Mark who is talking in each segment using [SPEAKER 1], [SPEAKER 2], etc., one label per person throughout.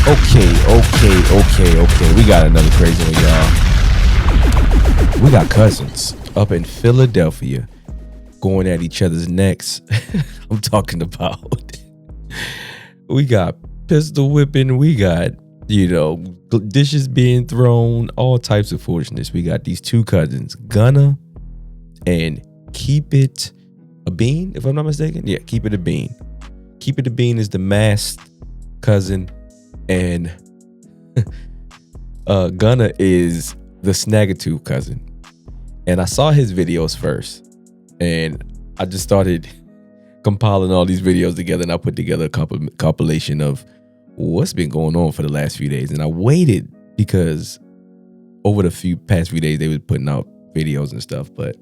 [SPEAKER 1] Okay. We got another crazy one, y'all. We got cousins up in Philadelphia going at each other's necks. I'm talking about. We got pistol whipping. We got, dishes being thrown, all types of foolishness. We got these two cousins, Gunna and Keep It a Bean, if I'm not mistaken. Yeah, Keep It a Bean. Keep It a Bean is the masked cousin, and Gunna is the Snaggletooth cousin. And I saw his videos first, and I just started compiling all these videos together, and I put together a compilation of what's been going on for the last few days. And I waited because over the past few days they were putting out videos and stuff, but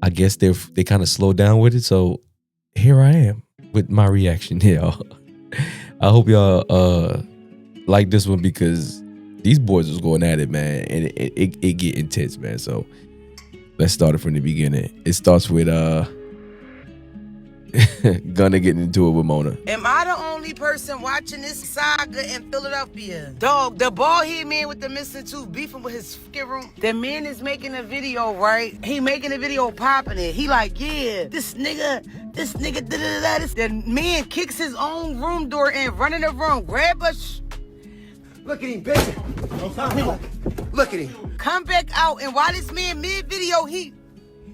[SPEAKER 1] I guess they kind of slowed down with it. So here I am with my reaction here. I hope y'all like this one, because these boys was going at it, man, and it get intense, man. So let's start it from the beginning. It starts with Gunna getting into it with Mona.
[SPEAKER 2] Am I the only person watching this saga in Philadelphia? Dog, the bald-head man with the missing tooth beefing with his fucking room. The man is making a video, right? He making a video popping it. He like, yeah, this nigga, da-da-da-da. The man kicks his own room door in, run in the room, grab a look at him, bitch. Look at him. Come back out, and while this man mid-video, he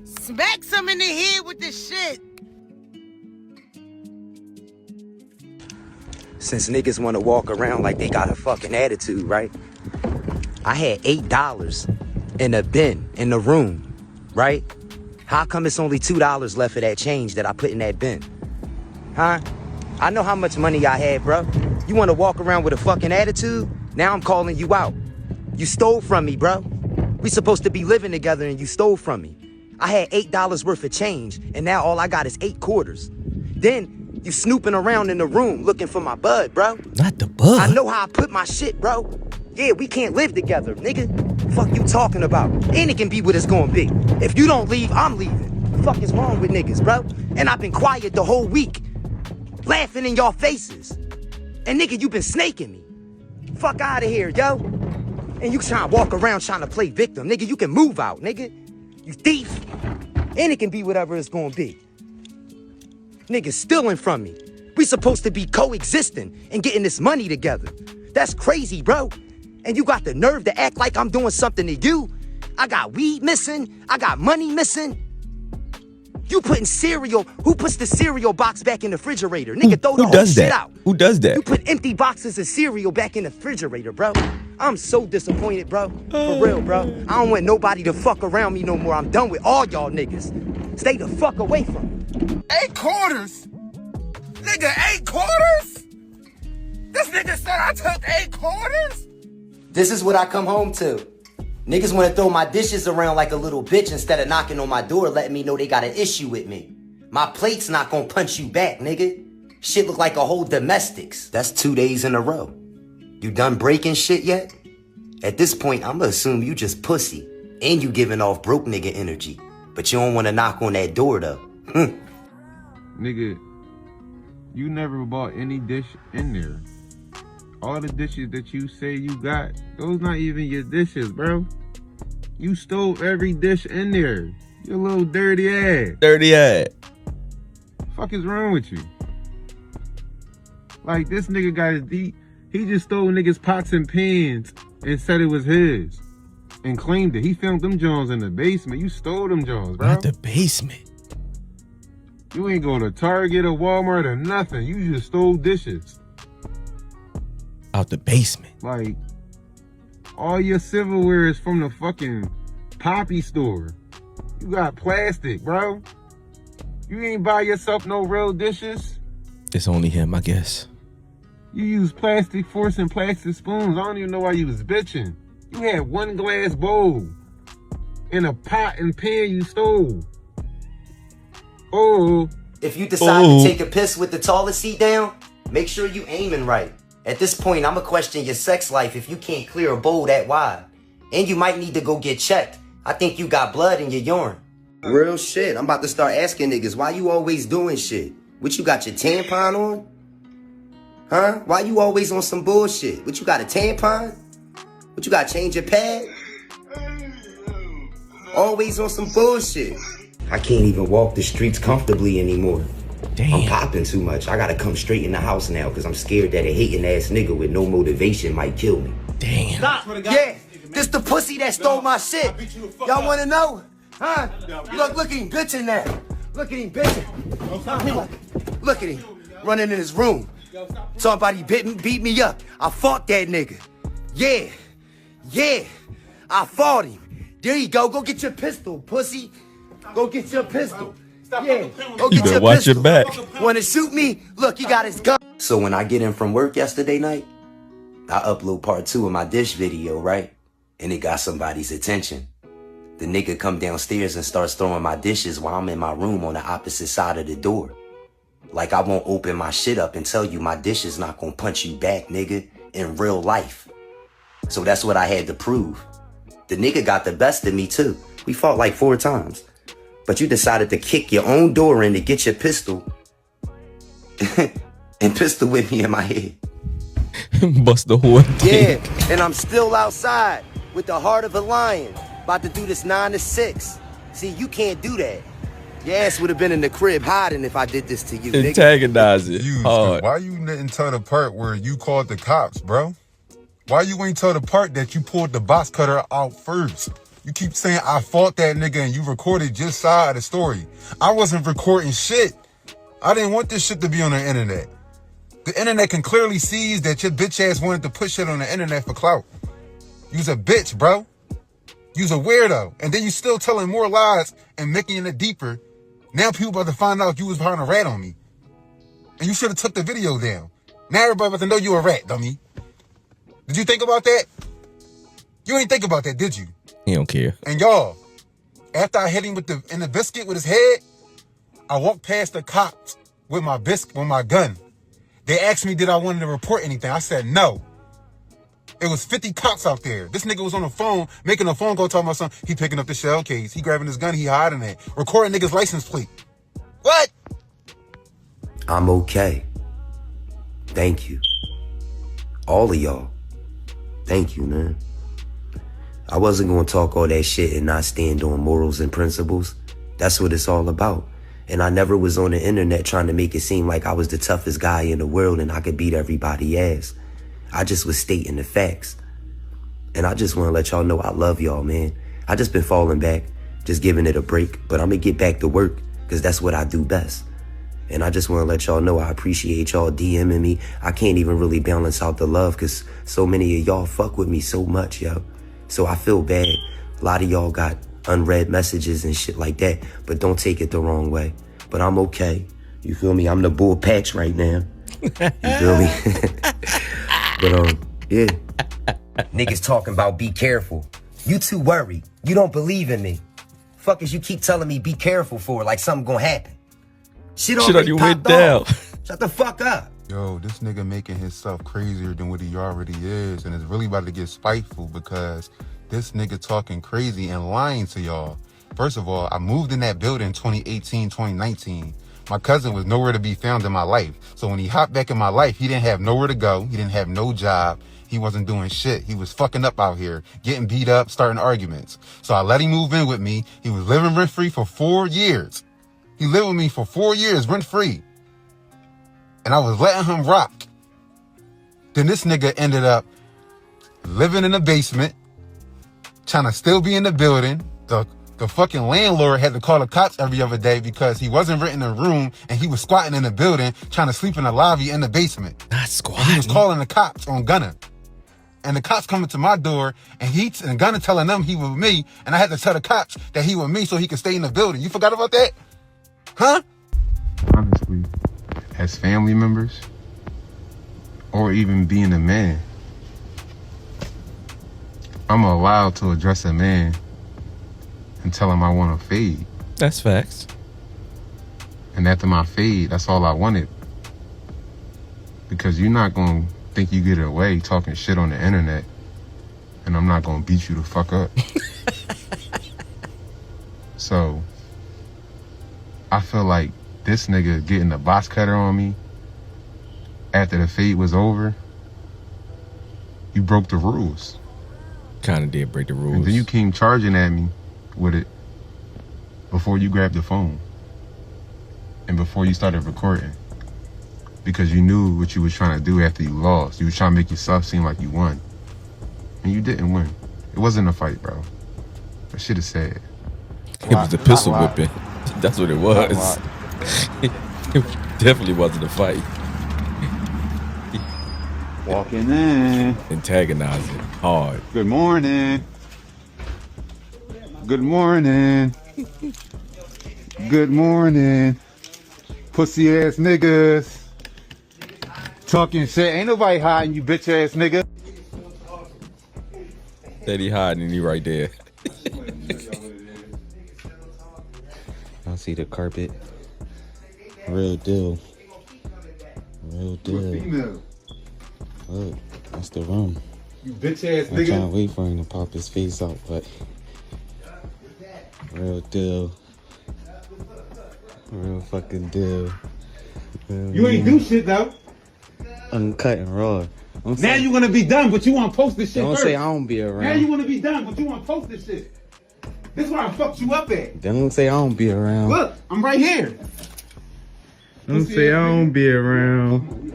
[SPEAKER 2] smacks him in the head with this shit.
[SPEAKER 3] Since niggas want to walk around like they got a fucking attitude, right? I had $8 in a bin in the room, right? How come it's only $2 left of that change that I put in that bin? Huh? I know how much money I had, bro. You want to walk around with a fucking attitude? Now I'm calling you out. You stole from me, bro. We supposed to be living together and you stole from me. I had $8 worth of change, and now all I got is 8 quarters. Then you snooping around in the room looking for my bud, bro.
[SPEAKER 1] Not the bud.
[SPEAKER 3] I know how I put my shit, bro. Yeah, we can't live together, nigga. Fuck you talking about? And it can be what it's gonna be. If you don't leave, I'm leaving. Fuck is wrong with niggas, bro? And I've been quiet the whole week, laughing in y'all faces. And nigga, you been snaking me. Fuck out of here, yo. And you trying to walk around trying to play victim. Nigga, you can move out, nigga. You thief. And it can be whatever it's gonna be. Niggas stealing from me. We supposed to be coexisting and getting this money together. That's crazy, bro. And you got the nerve to act like I'm doing something to you? I got weed missing. I got money missing. You putting cereal. Who puts the cereal box back in the refrigerator? Nigga, throw the whole shit out.
[SPEAKER 1] Who does that?
[SPEAKER 3] You put empty boxes of cereal back in the refrigerator, bro. I'm so disappointed, bro. For real, bro. I don't want nobody to fuck around me no more. I'm done with all y'all niggas. Stay the fuck away from me.
[SPEAKER 2] 8 quarters? Nigga, 8 quarters? This nigga said I took 8 quarters?
[SPEAKER 3] This is what I come home to. Niggas want to throw my dishes around like a little bitch instead of knocking on my door letting me know they got an issue with me. My plate's not gonna punch you back, nigga. Shit look like a whole domestics. That's 2 days in a row. You done breaking shit yet? At this point, I'ma assume you just pussy. And you giving off broke nigga energy. But you don't want to knock on that door, though.
[SPEAKER 4] Nigga, you never bought any dish in there. All the dishes that you say you got, those not even your dishes, bro. You stole every dish in there. You little dirty ass.
[SPEAKER 1] Dirty ass.
[SPEAKER 4] Fuck is wrong with you? Like, this nigga got his deep. He just stole niggas' pots and pans and said it was his. And claimed it. He filmed them Jones in the basement. You stole them Jones, bro.
[SPEAKER 1] Not the basement.
[SPEAKER 4] You ain't go to Target or Walmart or nothing. You just stole dishes.
[SPEAKER 1] Out the basement.
[SPEAKER 4] Like, all your silverware is from the fucking Poppy store. You got plastic, bro. You ain't buy yourself no real dishes.
[SPEAKER 1] It's only him, I guess.
[SPEAKER 4] You use plastic forks and plastic spoons. I don't even know why you was bitching. You had one glass bowl and a pot and pan you stole. Oh.
[SPEAKER 3] If you decide to take a piss with the toilet seat down, make sure you aiming right. At this point, I'ma question your sex life if you can't clear a bowl that wide. And you might need to go get checked. I think you got blood in your urine. Real shit. I'm about to start asking niggas, why you always doing shit? What, you got your tampon on? Huh? Why you always on some bullshit? What, you got a tampon? What, you got to change your pad? Always on some bullshit. I can't even walk the streets comfortably anymore.
[SPEAKER 1] Damn.
[SPEAKER 3] I'm popping too much. I gotta come straight in the house now because I'm scared that a hating ass nigga with no motivation might kill me.
[SPEAKER 1] Damn.
[SPEAKER 3] Stop. Yeah, this the pussy that stole my shit. Y'all wanna know? Huh? Look at him bitching now. Look at him bitching. Look at him running in his room. Somebody beat me up. I fought that nigga. Yeah, I fought him. There you go. Go get your pistol, pussy. Go get your pistol. Yeah, go get your
[SPEAKER 1] watch
[SPEAKER 3] pistol.
[SPEAKER 1] your back.
[SPEAKER 3] Wanna shoot me? Look, he got his gun. So when I get in from work yesterday night, I upload part 2 of my dish video, right? And it got somebody's attention. The nigga come downstairs and starts throwing my dishes while I'm in my room on the opposite side of the door. Like I won't open my shit up and tell you my dish is not gonna punch you back, nigga, in real life. So that's what I had to prove. The nigga got the best of me too. We fought like 4 times. But you decided to kick your own door in to get your pistol and pistol whip me in my head.
[SPEAKER 1] Bust the whole thing.
[SPEAKER 3] Yeah, and I'm still outside with the heart of a lion, about to do this 9 to 6. See, you can't do that. Your ass would have been in the crib hiding if I did this to you, nigga.
[SPEAKER 1] Antagonize it. Hard.
[SPEAKER 5] Why you didn't tell the part where you called the cops, bro? Why you ain't tell the part that you pulled the box cutter out first? You keep saying I fought that nigga and you recorded just side of the story. I wasn't recording shit. I didn't want this shit to be on the internet. The internet can clearly see that your bitch ass wanted to put shit on the internet for clout. You's a bitch, bro. You's a weirdo. And then you still telling more lies and making it deeper. Now people about to find out you was behind a rat on me. And you should have took the video down. Now everybody about to know you a rat, dummy. Did you think about that? You ain't think about that, did you?
[SPEAKER 1] He don't care.
[SPEAKER 5] And y'all, after I hit him in the biscuit with his head, I walked past the cops with my gun. They asked me did I want to report anything. I said no. It was 50 cops out there. This nigga was on the phone, making a phone call talking about something. He picking up the shell case. He grabbing his gun, he hiding it. Recording niggas' license plate. What?
[SPEAKER 3] I'm okay. Thank you. All of y'all. Thank you, man. I wasn't gonna talk all that shit and not stand on morals and principles. That's what it's all about. And I never was on the internet trying to make it seem like I was the toughest guy in the world and I could beat everybody's ass. I just was stating the facts. And I just want to let y'all know I love y'all, man. I just been falling back, just giving it a break. But I'm going to get back to work because that's what I do best. And I just want to let y'all know I appreciate y'all DMing me. I can't even really balance out the love because so many of y'all fuck with me so much, yo. So I feel bad. A lot of y'all got unread messages and shit like that. But don't take it the wrong way. But I'm okay. You feel me? I'm the bull patch right now. You feel me? But yeah. Niggas talking about be careful. You too worried. You don't believe in me. Fuck is you keep telling me be careful for like something gonna happen. Shit already
[SPEAKER 1] went
[SPEAKER 3] popped
[SPEAKER 1] down.
[SPEAKER 3] off. Shut the fuck up.
[SPEAKER 5] Yo, this nigga making himself crazier than what he already is. And it's really about to get spiteful because this nigga talking crazy and lying to y'all. First of all, I moved in that building 2018, 2019. My cousin was nowhere to be found in my life. So when he hopped back in my life, he didn't have nowhere to go. He didn't have no job. He wasn't doing shit. He was fucking up out here, getting beat up, starting arguments. So I let him move in with me. He was living rent-free for 4 years. He lived with me for 4 years, rent-free. And I was letting him rock. Then this nigga ended up living in the basement, trying to still be in the building. The fucking landlord had to call the cops every other day because he wasn't renting a room and he was squatting in the building trying to sleep in the lobby in the basement.
[SPEAKER 1] Not squatting.
[SPEAKER 5] And he was calling the cops on Gunner. And the cops coming to my door and Gunner telling them he was me, and I had to tell the cops that he was me so he could stay in the building. You forgot about that? Huh?
[SPEAKER 4] Honestly, as family members, or even being a man, I'm allowed to address a man and tell him I want to fade.
[SPEAKER 1] That's facts.
[SPEAKER 4] And after my fade, that's all I wanted. Because you're not going to think you get away talking shit on the internet, and I'm not going to beat you the fuck up. So, I feel like this nigga getting the box cutter on me after the fade was over, you broke the rules.
[SPEAKER 1] Kind of did break the rules.
[SPEAKER 4] And then you came charging at me with it before you grabbed the phone and before you started recording, because you knew what you was trying to do after you lost. You was trying to make yourself seem like you won, and you didn't win. It wasn't a fight, bro. That shit is sad.
[SPEAKER 1] It was a pistol whipping. That's what it was. It definitely wasn't a fight.
[SPEAKER 5] Walking in.
[SPEAKER 1] Antagonizing hard.
[SPEAKER 5] Good morning. Good morning. Good morning. Pussy ass niggas. Talking shit. Ain't nobody hiding, you bitch ass nigga.
[SPEAKER 1] Said he hiding and he right there.
[SPEAKER 6] I see the carpet. Real deal. Real deal.
[SPEAKER 5] Female.
[SPEAKER 6] Look, that's the room.
[SPEAKER 5] You bitch ass
[SPEAKER 6] I'm trying to
[SPEAKER 5] nigga.
[SPEAKER 6] wait for him to pop his face out, but real deal. Real fucking deal.
[SPEAKER 5] You ain't do shit though.
[SPEAKER 6] Uncut and raw. Don't
[SPEAKER 5] Now
[SPEAKER 6] say,
[SPEAKER 5] you wanna be done, but you wanna post this shit
[SPEAKER 6] don't
[SPEAKER 5] first.
[SPEAKER 6] say I don't be around.
[SPEAKER 5] Now you wanna be done, but you wanna post this shit. This is where I fucked you up at.
[SPEAKER 6] Don't say I don't be around.
[SPEAKER 5] Look, I'm right here.
[SPEAKER 4] Don't say I don't be around.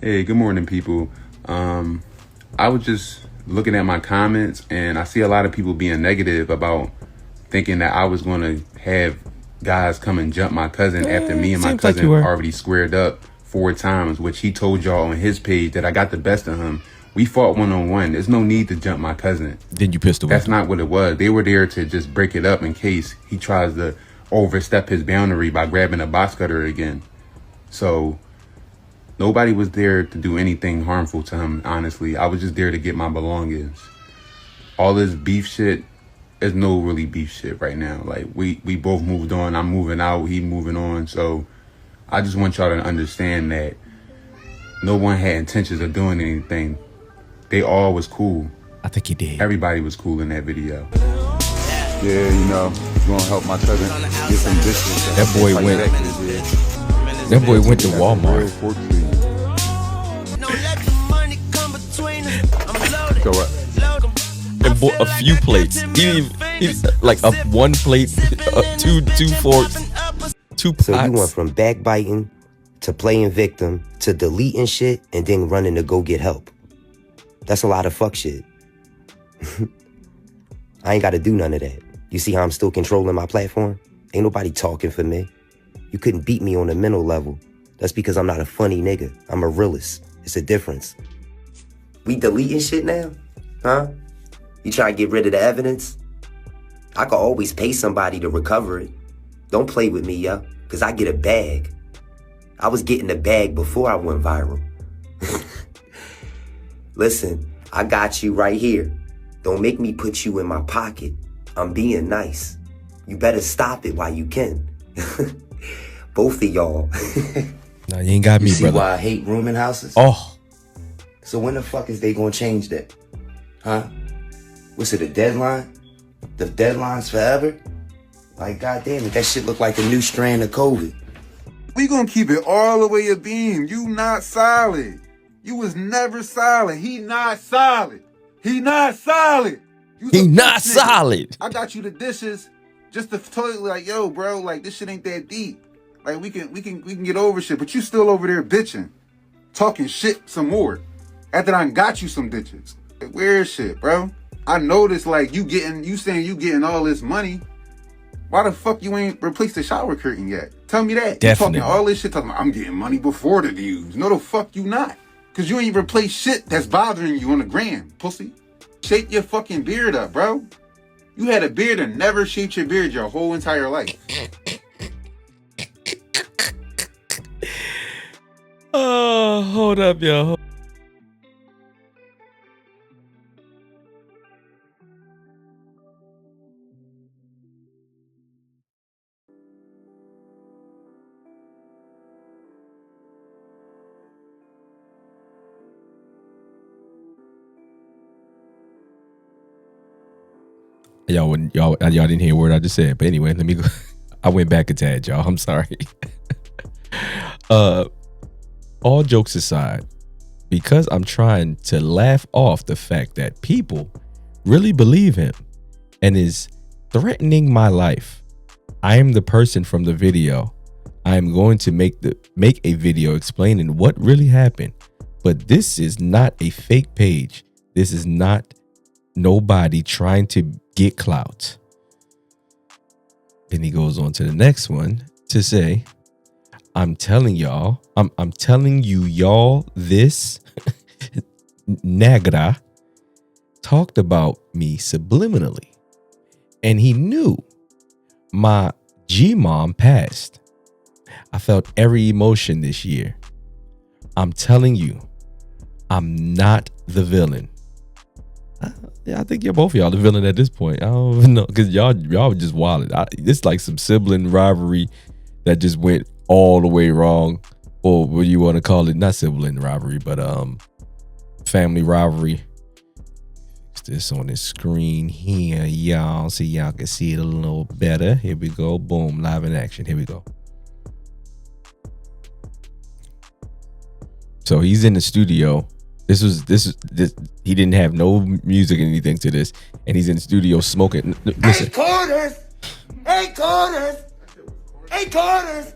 [SPEAKER 4] Hey, good morning, people. I was just looking at my comments, and I see a lot of people being negative about thinking that I was going to have guys come and jump my cousin after me and my
[SPEAKER 1] seems like
[SPEAKER 4] cousin
[SPEAKER 1] you were.
[SPEAKER 4] already squared up 4 times, which he told y'all on his page that I got the best of him. We fought 1-on-1. There's no need to jump my cousin.
[SPEAKER 1] Then you pistol
[SPEAKER 4] That's
[SPEAKER 1] whipped.
[SPEAKER 4] not what it was. They were there to just break it up in case he tries to overstep his boundary by grabbing a box cutter again. So nobody was there to do anything harmful to him, honestly. I was just there to get my belongings. All this beef shit, there's no really beef shit right now. Like, we both moved on. I'm moving out. He moving on. So I just want y'all to understand that no one had intentions of doing anything. They all was cool.
[SPEAKER 1] I think he did.
[SPEAKER 4] Everybody was cool in that video.
[SPEAKER 5] Yeah, you know, gonna help my cousin get some dishes.
[SPEAKER 1] That boy went. That boy went to Walmart.
[SPEAKER 5] So what?
[SPEAKER 1] And bought a few plates. Like a 1 plate, 2 forks, 2 pots.
[SPEAKER 7] So you went from backbiting to playing victim to deleting shit and then running to go get help. That's a lot of fuck shit. I ain't got to do none of that. You see how I'm still controlling my platform? Ain't nobody talking for me. You couldn't beat me on a mental level. That's because I'm not a funny nigga. I'm a realist. It's a difference. We deleting shit now? Huh? You trying to get rid of the evidence? I could always pay somebody to recover it. Don't play with me, yo, because I get a bag. I was getting the bag before I went viral. Listen, I got you right here. Don't make me put you in my pocket. I'm being nice. You better stop it while you can. Both of y'all.
[SPEAKER 1] Nah, you ain't got me,
[SPEAKER 7] You see
[SPEAKER 1] brother.
[SPEAKER 7] why I hate rooming houses?
[SPEAKER 1] Oh,
[SPEAKER 7] So when the fuck is they gonna change that? Huh? What's it, a deadline? The deadline's forever? Like, goddamn it, that shit look like a new strand of COVID.
[SPEAKER 5] We gonna keep it all the way a beam. You not solid. You was never solid. He not solid. He not solid. You
[SPEAKER 1] he
[SPEAKER 5] the
[SPEAKER 1] not
[SPEAKER 5] bitch nigga.
[SPEAKER 1] solid.
[SPEAKER 5] I got you the dishes just to tell you, like, yo, bro, like, this shit ain't that deep. Like, we can get over shit, but you still over there bitching, talking shit some more. After I got you some ditches. Like, weird shit, bro. I noticed, like, you saying you getting all this money. Why the fuck you ain't replaced the shower curtain yet? Tell me that.
[SPEAKER 1] Definitely.
[SPEAKER 5] You talking all this shit, talking about, I'm getting money before the views. No, the fuck you not. Because you ain't replaced shit that's bothering you on the gram, pussy. Shape your fucking beard up, bro. You had a beard and never shaped your beard your whole entire life.
[SPEAKER 1] Oh, hold up, yo. Y'all didn't hear a word I just said, but anyway, let me go. I went back a tad, y'all. I'm sorry. all jokes aside, because I'm trying to laugh off the fact that people really believe him and is threatening my life, I am the person from the video. I am going to make a video explaining what really happened. But this is not a fake page. This is not nobody trying to get clout. Then he goes on to the next one to say, I'm telling y'all, I'm telling you, y'all, this Nagra talked about me subliminally. And he knew my G-mom passed. I felt every emotion this year. I'm telling you, I'm not the villain. I think you're both of y'all the villain at this point. I don't even know, because y'all just wilded. It's like some sibling rivalry that just went all the way wrong, or what you want to call it? Not sibling rivalry, but family rivalry. Fix this on the screen here, y'all, so y'all can see it a little better. Here we go. Boom, live in action. Here we go. So he's in the studio. This he didn't have no music or anything to this, and he's in the studio smoking. Listen.
[SPEAKER 3] 8 quarters. 8 quarters. 8 quarters.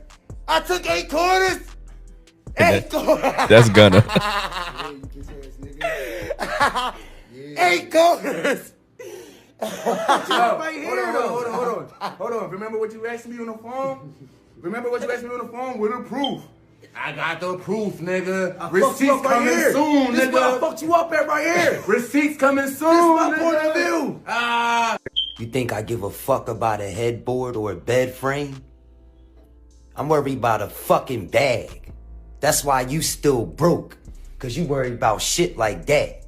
[SPEAKER 3] I took 8 quarters. 8 quarters.
[SPEAKER 1] That's Gunna.
[SPEAKER 3] 8 quarters.
[SPEAKER 8] Right here, though. Hold on. Remember what you asked me on the phone? With the proof. I got the proof, nigga. Receipts coming soon, nigga. This is where I fucked you up at right here. Receipts coming soon, this is my point of view.
[SPEAKER 7] You think I give a fuck about a headboard or a bed frame? I'm worried about a fucking bag. That's why you still broke, cause you worried about shit like that.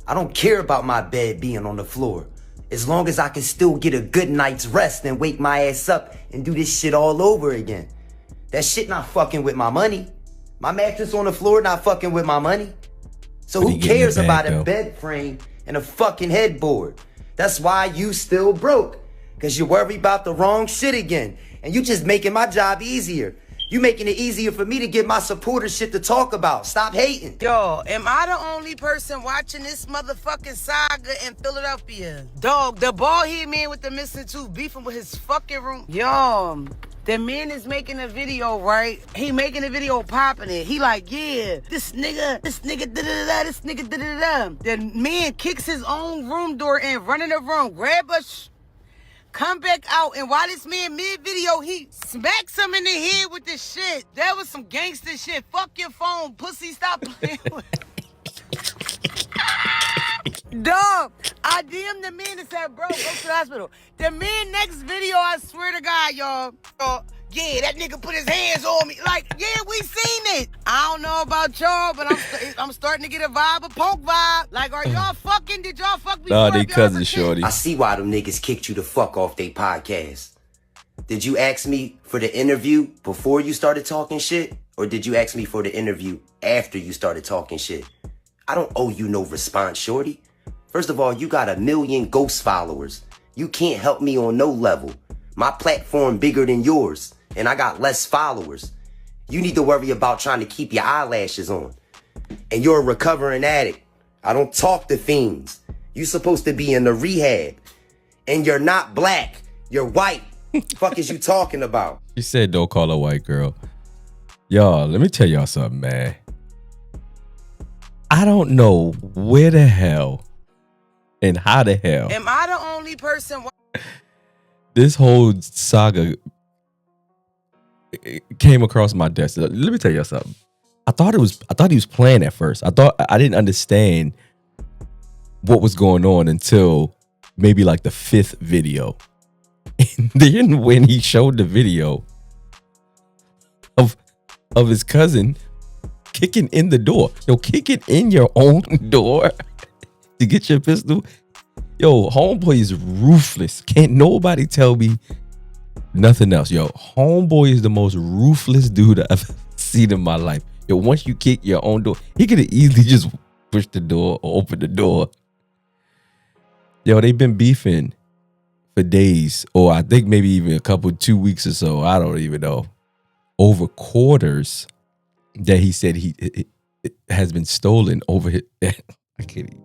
[SPEAKER 7] I don't care about my bed being on the floor, as long as I can still get a good night's rest and wake my ass up and do this shit all over again. That shit not fucking with my money. My mattress on the floor not fucking with my money. So who cares about a bed frame and a fucking headboard? That's why you still broke, cause you worry about the wrong shit again. And you just making my job easier. You making it easier for me to get my supporters shit to talk about. Stop hating.
[SPEAKER 2] Yo, am I the only person watching this motherfucking saga in Philadelphia? Dog, the bald head man with the missing tooth beefing with his fucking room. Yo, the man is making a video, right? He making a video popping it. He like, yeah, this nigga, da-da-da-da, this nigga, da-da-da-da. The man kicks his own room door in, run in the room, grab a come back out, and while this man mid-video, he smacks him in the head with this shit. That was some gangster shit. Fuck your phone, pussy, stop playing with Dog, I DM'd the man and said, bro, go to the hospital. The man next video, I swear to God, y'all, yeah, that nigga put his hands on me. Like, yeah, we seen it. I don't know about y'all, but I'm starting to get a vibe, a punk vibe. Like, are y'all fucking? Did y'all fuck before?
[SPEAKER 1] Nah, they cousins, shorty.
[SPEAKER 7] I see why them niggas kicked you the fuck off they podcast. Did you ask me for the interview before you started talking shit? Or did you ask me for the interview after you started talking shit? I don't owe you no response, shorty. First of all, you got 1 million ghost followers. You can't help me on no level. My platform bigger than yours, and I got less followers. You need to worry about trying to keep your eyelashes on. And you're a recovering addict. I don't talk to fiends. You supposed to be in the rehab. And you're not black. You're white. Fuck is you talking about?
[SPEAKER 1] She said don't call her white girl. Y'all, let me tell y'all something, man. I don't know where the hell and how the hell
[SPEAKER 2] am I the only person
[SPEAKER 1] this whole saga came across my desk. Let me tell you something. I thought he was playing at first. I didn't understand what was going on until maybe like the 5th video. And then when he showed the video of his cousin kicking in the door. Yo, kicking in your own door to get your pistol. Yo, homeboy is ruthless. Can't nobody tell me nothing else. Yo, homeboy is the most ruthless dude I've ever seen in my life. Yo, once you kick your own door, he could have easily just pushed the door or opened the door. Yo, they've been beefing for days, or I think maybe even 2 weeks or so. I don't even know. Over quarters that he said it has been stolen over his. I can't even.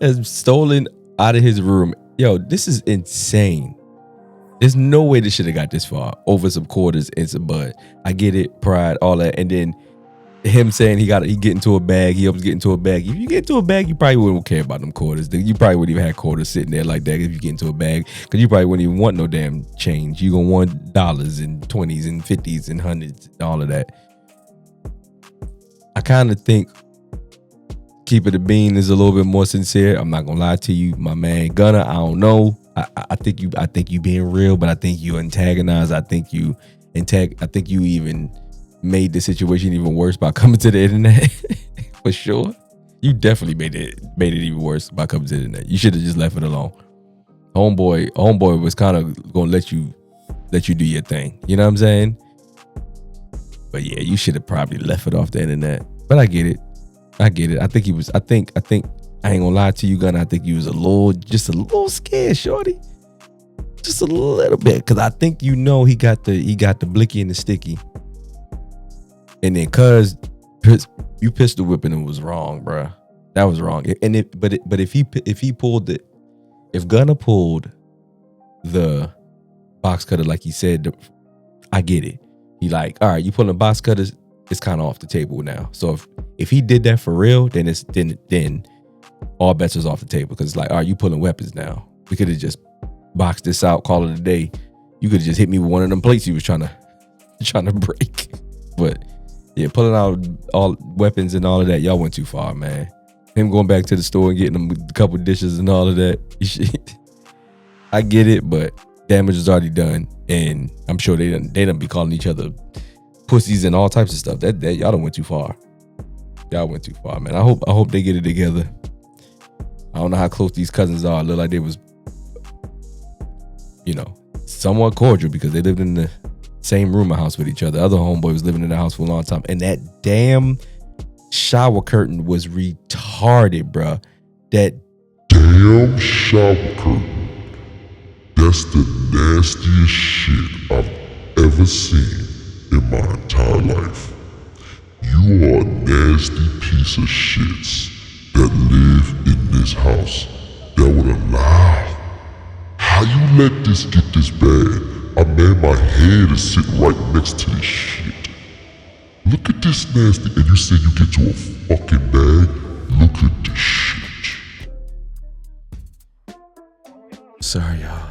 [SPEAKER 1] Has stolen out of his room. Yo, this is insane. There's no way this should have got this far over some quarters and some bud. I get it, pride, all that, and then him saying he get into a bag. He helps get into a bag. If you get into a bag, you probably wouldn't care about them quarters. You probably wouldn't even have quarters sitting there like that if you get into a bag, because you probably wouldn't even want no damn change. You gonna want dollars and 20s and 50s and hundreds and all of that. I kind of think Keep It a Bean is a little bit more sincere. I'm not gonna lie to you, my man Gunna. I don't know. I think you being real, but I think you antagonize. I think you even made the situation even worse by coming to the internet. For sure. You definitely made it even worse by coming to the internet. You should have just left it alone. Homeboy was kind of gonna let you do your thing. You know what I'm saying? But yeah, you should have probably left it off the internet. But I get it. I think he was. I think. I ain't gonna lie to you, Gunna. I think you was just a little scared, shorty. Just a little bit, cause I think he got the blicky and the sticky, and then cause you pistol whipping him was wrong, bruh. That was wrong. And if Gunna pulled the box cutter like he said, I get it. He like, all right, you pulling box cutters, it's kind of off the table now. So if he did that for real, then all bets is off the table, because it's like, all right, you pulling weapons now. We could have just boxed this out, call it a day. You could have just hit me with one of them plates you was trying to break. But yeah, pulling out all weapons and all of that, y'all went too far, man. Him going back to the store and getting them a couple dishes and all of that. I get it, but damage is already done, and I'm sure they done be calling each other pussies and all types of stuff. That y'all done went too far. Y'all went too far, man. I hope they get it together. I don't know how close these cousins are. It looked like they was, somewhat cordial, because they lived in the same room or house with each other. Other homeboy was living in the house for a long time, and that damn shower curtain was retarded, bruh. That
[SPEAKER 9] damn shower curtain. That's the nastiest shit I've ever seen in my entire life. You are a nasty piece of shits that live in this house that would allow. How you let this get this bad? I made my head to sit right next to this shit. Look at this nasty, and you say you get you a fucking bag? Look at this shit.
[SPEAKER 1] Sorry, y'all.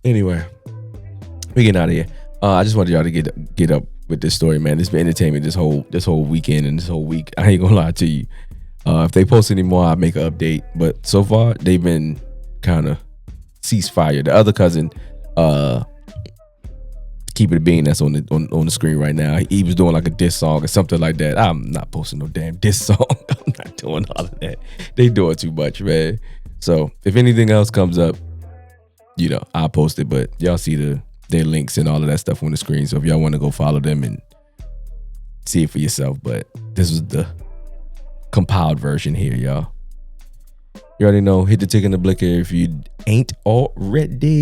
[SPEAKER 1] Anyway, we getting out of here. I just wanted y'all to get up with this story, man. It's been entertainment this whole weekend and this whole week. I ain't gonna lie to you. If they post any more, I'll make an update. But so far, they've been kind of ceasefire. The other cousin, Keep It a Bean, that's on the screen right now. He was doing like a diss song or something like that. I'm not posting no damn diss song. I'm not doing all of that. They doing too much, man. So if anything else comes up, I'll post it. But y'all see their links and all of that stuff on the screen. So if y'all want to go follow them and see it for yourself. But this was the compiled version here, y'all. You already know. Hit the tick and the blicker if you ain't already.